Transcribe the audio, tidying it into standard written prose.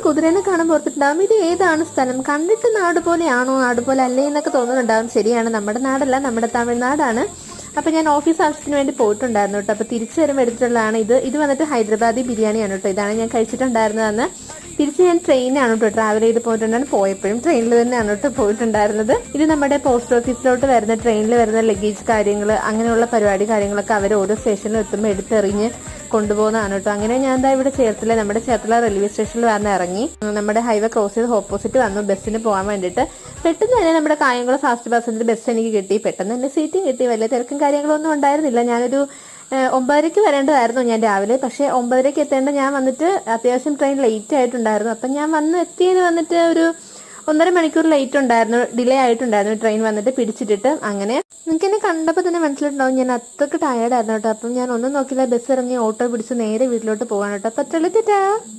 കുതിരേനെ കാണുമ്പോൾ ഓർത്തിട്ടുണ്ടാവും ഇത് ഏതാണ് സ്ഥലം, കണ്ടിട്ട് നാട് പോലെയാണോ നാട് പോലെ അല്ലേ എന്നൊക്കെ തോന്നുന്നുണ്ടാവും. ശരിയാണ്, നമ്മുടെ നാടല്ല, നമ്മുടെ തമിഴ്നാടാണ്. അപ്പൊ ഞാൻ ഓഫീസ് ആവശ്യത്തിന് വേണ്ടി പോയിട്ടുണ്ടായിരുന്നു കേട്ടോ. അപ്പൊ തിരിച്ചു വരുമ്പോൾ എടുത്തിട്ടുള്ളതാണ് ഇത്. ഇത് വന്നിട്ട് ഹൈദരാബാദി ബിരിയാണിയാണ് കേട്ടോ. ഇതാണ് ഞാൻ കഴിച്ചിട്ടുണ്ടായിരുന്നതെന്ന്. തിരിച്ച് ഞാൻ ട്രെയിനാണ് കേട്ടോ ട്രാവൽ ചെയ്ത് പോയിട്ടുണ്ടായിരുന്നു. പോയപ്പോഴും ട്രെയിനിൽ തന്നെയാണ് കേട്ടോ പോയിട്ടുണ്ടായിരുന്നത്. ഇത് നമ്മുടെ പോസ്റ്റ് ഓഫീസിലോട്ട് വരുന്ന ട്രെയിനിൽ വരുന്ന ലഗേജ് കാര്യങ്ങൾ, അങ്ങനെയുള്ള പരിപാടി കാര്യങ്ങളൊക്കെ അവർ ഓരോ സ്റ്റേഷനിൽ എത്തുമ്പോൾ എടുത്തെറിഞ്ഞ് കൊണ്ടുപോകുന്നതാണ് കേട്ടോ. അങ്ങനെ ഞാൻ എന്താ ഇവിടെ നമ്മുടെ ചേർത്തല റെയിൽവേ സ്റ്റേഷനിൽ വന്ന് ഇറങ്ങി. നമ്മുടെ ഹൈവേ ക്രോസ് ചെയ്ത് ഓപ്പോസിറ്റ് വന്നു ബസ്സിന് പോകാൻ വേണ്ടിയിട്ട്. പെട്ടെന്ന് തന്നെ നമ്മുടെ കായംകുളം ഫാസ്റ്റ് പാസഞ്ചർ ബസ് എനിക്ക് കിട്ടി. പെട്ടെന്ന് തന്നെ സീറ്റും കിട്ടി. വലിയ തിരക്കും കാര്യങ്ങളൊന്നും ഉണ്ടായിരുന്നില്ല. ഞാനൊരു 9:30 വരേണ്ടതായിരുന്നു ഞാൻ രാവിലെ. പക്ഷെ 9:30 എത്തേണ്ട ഞാൻ വന്നിട്ട് അത്യാവശ്യം ട്രെയിൻ ലേറ്റ് ആയിട്ടുണ്ടായിരുന്നു. അപ്പം ഞാൻ എത്തിയത് വന്നിട്ട് ഒരു 1.5 മണിക്കൂർ ലേറ്റ് ഉണ്ടായിരുന്നു, ഡിലേ ആയിട്ടുണ്ടായിരുന്നു ട്രെയിൻ വന്നിട്ട് പിടിച്ചിട്ടിട്ട്. അങ്ങനെ നിങ്ങൾക്ക് എന്നെ കണ്ടപ്പോൾ തന്നെ മനസ്സിലുണ്ടാവും ഞാൻ അത്രയ്ക്ക് ടയേർഡായിരുന്നു കേട്ടോ. അപ്പം ഞാൻ ഒന്നും നോക്കില്ല, ബസ് ഇറങ്ങി ഓട്ടോ പിടിച്ച് നേരെ വീട്ടിലോട്ട് പോകാൻ കേട്ടോ. അപ്പം അത്രയുള്ള തെറ്റാ.